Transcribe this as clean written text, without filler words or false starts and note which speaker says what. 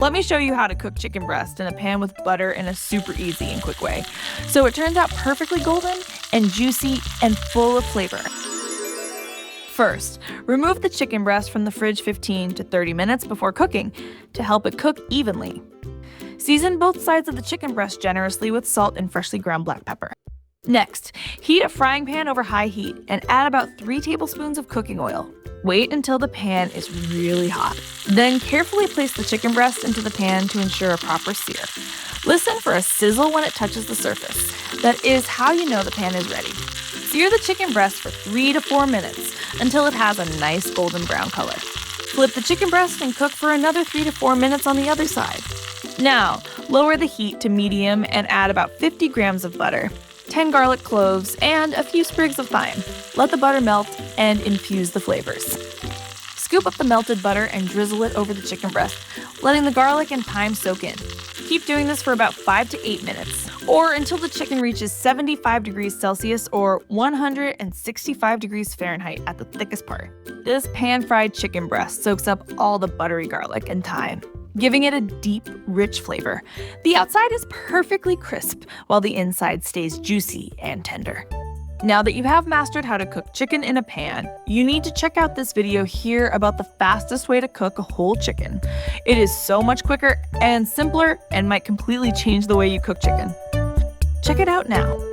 Speaker 1: Let me show you how to cook chicken breast in a pan with butter in a super easy and quick way, so it turns out perfectly golden and juicy and full of flavor. First, remove the chicken breast from the fridge 15 to 30 minutes before cooking to help it cook evenly. Season both sides of the chicken breast generously with salt and freshly ground black pepper. Next, heat a frying pan over high heat and add about 3 tablespoons of cooking oil. Wait until the pan is really hot. Then carefully place the chicken breast into the pan to ensure a proper sear. Listen for a sizzle when it touches the surface. That is how you know the pan is ready. Sear the chicken breast for 3 to 4 minutes until it has a nice golden brown color. Flip the chicken breast and cook for another 3 to 4 minutes on the other side. Now, lower the heat to medium and add about 50 grams of butter, 10 garlic cloves, and a few sprigs of thyme. Let the butter melt and infuse the flavors. Scoop up the melted butter and drizzle it over the chicken breast, letting the garlic and thyme soak in. Keep doing this for about 5 to 8 minutes, or until the chicken reaches 75 degrees Celsius or 165 degrees Fahrenheit at the thickest part. This pan-fried chicken breast soaks up all the buttery garlic and thyme, giving it a deep, rich flavor. The outside is perfectly crisp, while the inside stays juicy and tender. Now that you have mastered how to cook chicken in a pan, you need to check out this video here about the fastest way to cook a whole chicken. It is so much quicker and simpler and might completely change the way you cook chicken. Check it out now.